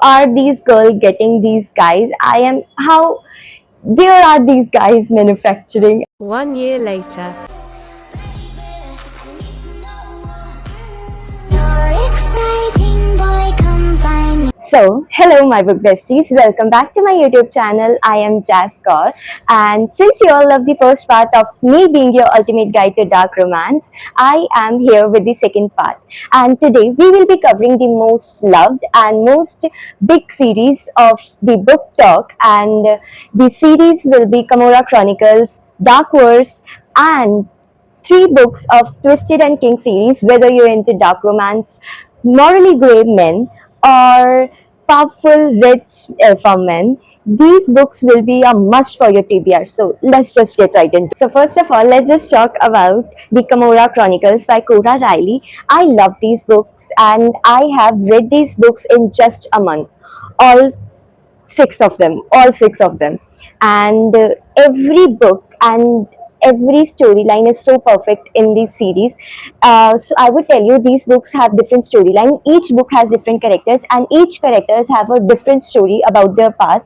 how are these girls getting these guys? Where are these guys manufacturing? 1 year later. So, hello my book besties, welcome back to my YouTube channel. I am Jazz Kaur, and since you all love the first part of me being your ultimate guide to dark romance, I am here with the second part. And today we will be covering the most loved and most big series of the book talk, and the series will be Camorra Chronicles, Dark Wars, and three books of Twisted and King series, whether you're into dark romance, morally grey men, or powerful rich alpha men. These books will be a must for your TBR. So let's just get right into it. So first of all, let's just talk about the Camorra Chronicles by Cora Riley. I love these books and I have read these books in just a month. All all six of them, and every book and every storyline is so perfect in this series. So I would tell you these books have different storyline. Each book has different characters, and each characters have a different story about their past.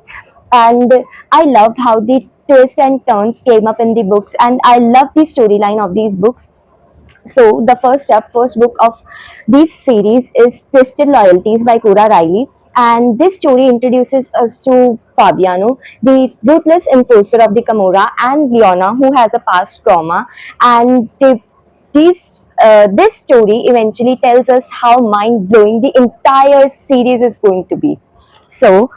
And I love how the twists and turns came up in the books, and I love the storyline of these books. So the first book of this series is Twisted Loyalties by Cora Riley. And this story introduces us to Fabiano, the ruthless enforcer of the Camorra, and Leona, who has a past trauma. And this story eventually tells us how mind blowing the entire series is going to be. So,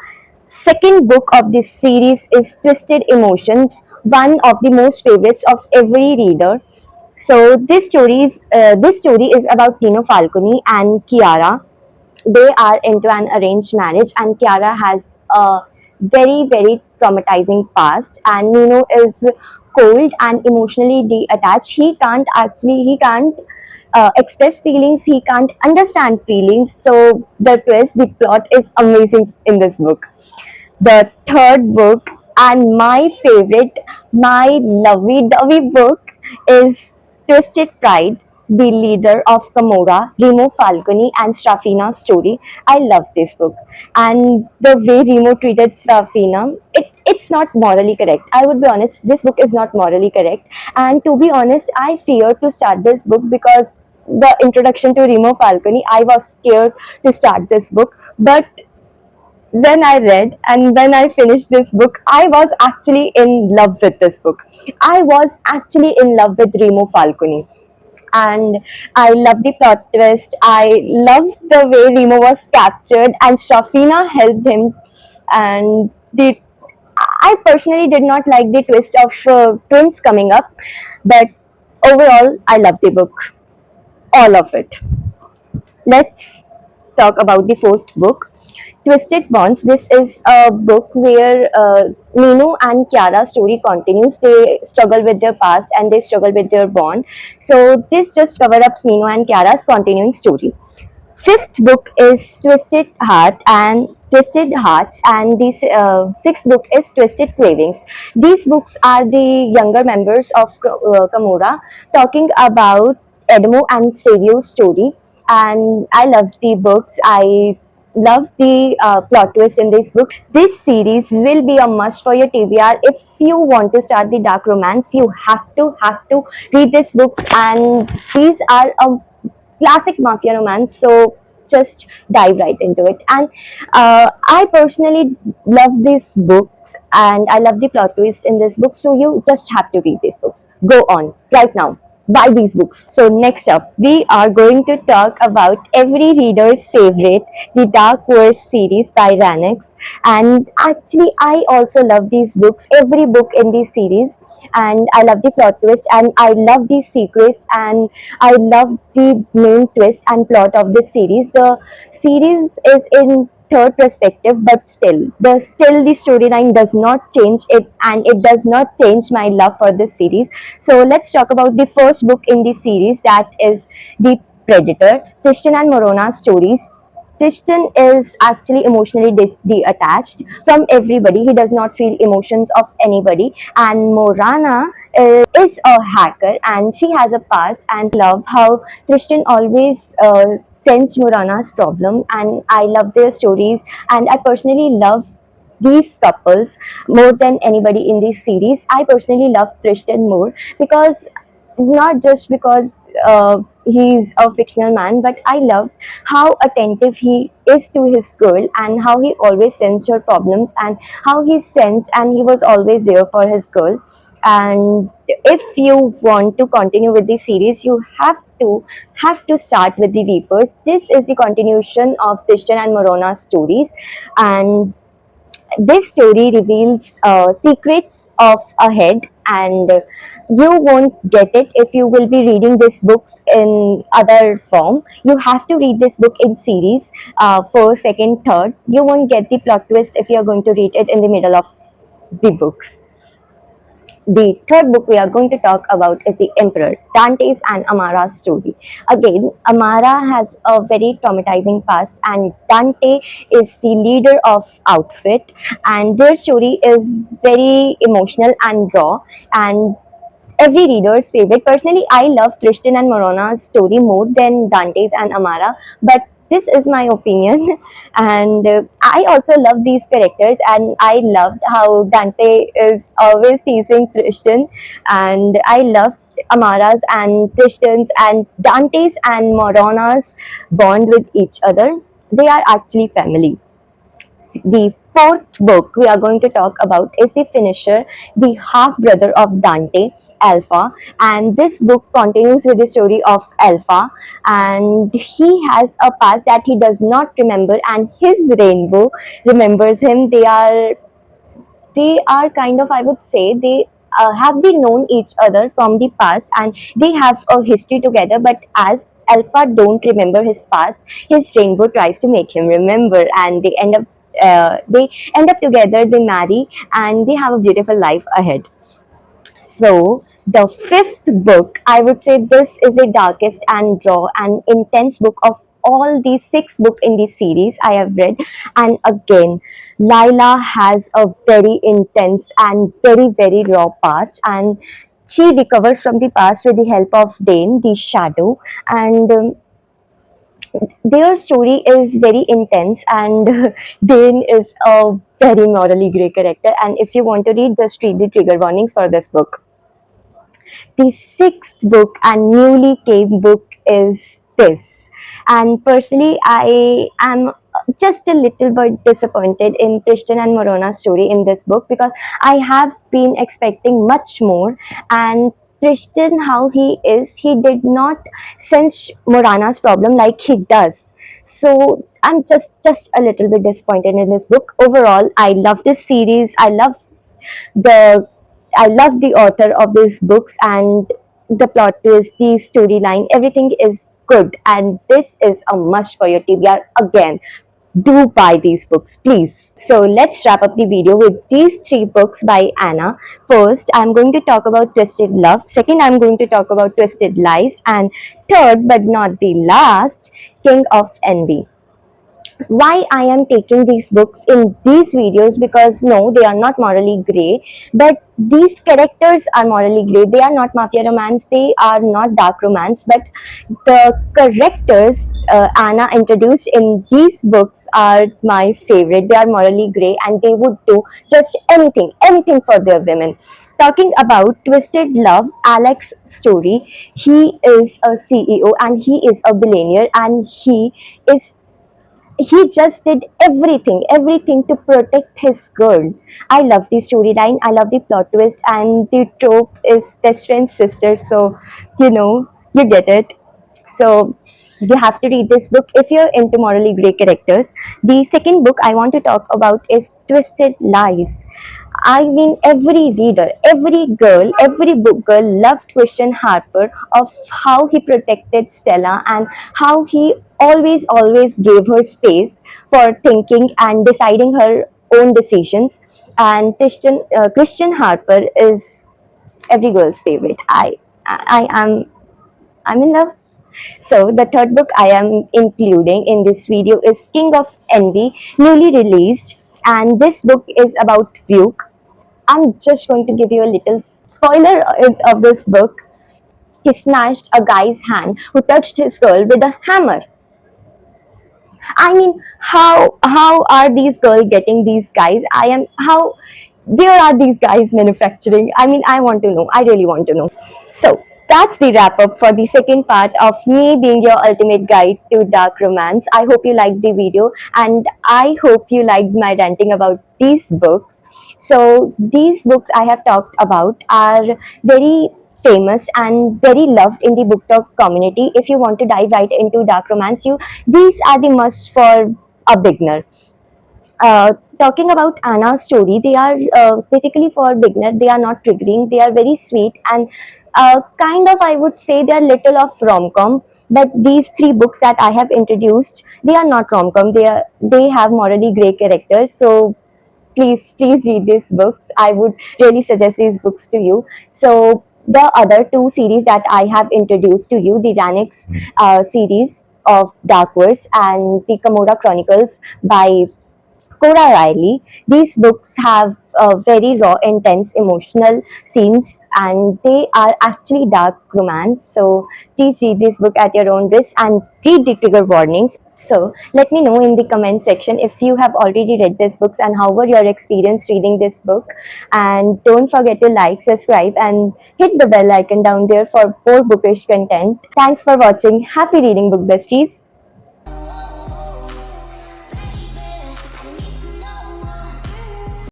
second book of this series is Twisted Emotions, one of the most favorites of every reader. So this story is about Nino Falcone and Chiara. They are into an arranged marriage, and Chiara has a very traumatizing past, and Nino is cold and emotionally detached. He can't express feelings. He can't understand feelings. So the plot is amazing in this book. The third book and my favorite, my lovey-dovey book is Twisted Pride, the leader of Camorra, Remo Falcone and Strafina's story. I love this book. And the way Remo treated Strafina, it's not morally correct. I would be honest, this book is not morally correct. And to be honest, I fear to start this book because the introduction to Remo Falcone, I was scared to start this book. But when I read and when I finished this book, I was actually in love with this book. I was actually in love with Remo Falcone. And I love the plot twist. I love the way Remo was captured and Shafina helped him. And I personally did not like the twist of twins coming up, but overall, I love the book, all of it. Let's talk about the fourth book, Twisted Bonds. This is a book where Nino and Chiara's story continues. They struggle with their past and they struggle with their bond. So this just covers up Nino and Chiara's continuing story. Fifth book is Twisted Hearts, and this sixth book is Twisted Cravings. These books are the younger members of Camorra talking about Edmo and Savio's story, and I love the books. I love the plot twist in this book. This series will be a must for your TBR. If you want to start the dark romance, you have to read these books, and these are a classic mafia romance. So just dive right into it. And I personally love these books, and I love the plot twist in this book. So you just have to read these books. Go on right now. Buy these books. So next up, we are going to talk about every reader's favorite, the Dark Wars series by Ranix. And actually, I also love these books, every book in this series. And I love the plot twist, and I love the secrets, and I love the main twist and plot of this series. The series is in third perspective, but still the storyline does not change it, and it does not change my love for this series. So let's talk about the first book in the series, that is The Predator, Tristan and Morona's stories. Tristan is actually emotionally detached from everybody. He does not feel emotions of anybody. And Morana is a hacker and she has a past. And love how Tristan always sensed Murana's problem, and I love their stories. And I personally love these couples more than anybody in this series. I personally love Tristan more because not just because he's a fictional man, but I love how attentive he is to his girl and how he always sends her problems and how he sends and he was always there for his girl. And if you want to continue with the series, you have to start with the Reapers. This is the continuation of Tristan and Morona's stories, and this story reveals secrets of a head, and you won't get it if you will be reading these books in other form. You have to read this book in series, first, second, third. You won't get the plot twist if you are going to read it in the middle of the books. The third book we are going to talk about is The Emperor, Dante's and Amara's story. Again, Amara has a very traumatizing past, and Dante is the leader of outfit, and their story is very emotional and raw, and every reader's favorite. Personally, I love Tristan and Morona's story more than Dante's and Amara, but this is my opinion. And I also love these characters, and I loved how Dante is always teasing Tristan, and I love Amara's and Tristan's and Dante's and Morona's bond with each other. They are actually family. The fourth book we are going to talk about is The Finisher, the half brother of Dante, Alpha. And this book continues with the story of Alpha, and he has a past that he does not remember, and his rainbow remembers him. They are kind of, I would say, they have been known each other from the past, and they have a history together. But as Alpha don't remember his past, his rainbow tries to make him remember, and they end up together. They marry, and they have a beautiful life ahead. So, the fifth book, I would say this is the darkest and raw and intense book of all these six books in this series I have read. And again, Lila has a very intense and very, very raw past, and she recovers from the past with the help of Dane, the shadow. And their story is very intense, and Dane is a very morally grey character. And if you want to read, just read the trigger warnings for this book. The sixth book and newly came book is this. And personally, I am just a little bit disappointed in Tristan and Morona's story in this book because I have been expecting much more. And Tristan, how he did not sense Morana's problem like he does. So I'm just a little bit disappointed in this book. Overall, I love this series. The I love the author of these books, and the plot twist, the storyline, everything is good, and this is a must for your TBR. Again, do buy these books, please. So let's wrap up the video with these three books by Anna. First, I'm going to talk about Twisted Love. Second, I'm going to talk about Twisted Lies. And third, but not the last, King of Envy. Why I am taking these books in these videos, because no, they are not morally grey, but these characters are morally grey. They are not mafia romance, they are not dark romance, but the characters Anna introduced in these books are my favorite. They are morally grey, and they would do just anything for their women. Talking about Twisted Love, Alex's story, he is a CEO and he is a billionaire, and he just did everything to protect his girl. I love the storyline, I love the plot twist, and the trope is best friend sister. So, you get it. So, you have to read this book if you're into morally grey characters. The second book I want to talk about is Twisted Lies. I mean, every reader, every girl, every book girl loved Christian Harper of how he protected Stella and how he always gave her space for thinking and deciding her own decisions. And Christian Harper is every girl's favorite. I'm in love. So the third book I am including in this video is King of Envy, newly released, and this book is about Vuk. I'm just going to give you a little spoiler of this book. He snatched a guy's hand who touched his girl with a hammer. I mean, how are these girls getting these guys? I am how where are these guys manufacturing? I mean, I want to know. I really want to know. So that's the wrap up for the second part of me being your ultimate guide to dark romance. I hope you liked the video and I hope you liked my ranting about these books. So these books I have talked about are very famous and very loved in the book talk community. If you want to dive right into dark romance, you these are the must for a beginner. Talking about Anna's story, they are basically for beginner. They are not triggering. They are very sweet and kind of, I would say, they are little of rom com. But these three books that I have introduced, they are not rom com. They have morally grey characters. So please read these books. I would really suggest these books to you. So the other two series that I have introduced to you, the Ranix series of Dark Wars and the Kamora Chronicles by Cora Riley. These books have very raw, intense, emotional scenes, and they are actually dark romance. So please read this book at your own risk and read the trigger warnings. So let me know in the comment section if you have already read these books and how were your experience reading this book. And don't forget to like, subscribe, and hit the bell icon down there for more bookish content. Thanks for watching. Happy reading, book besties.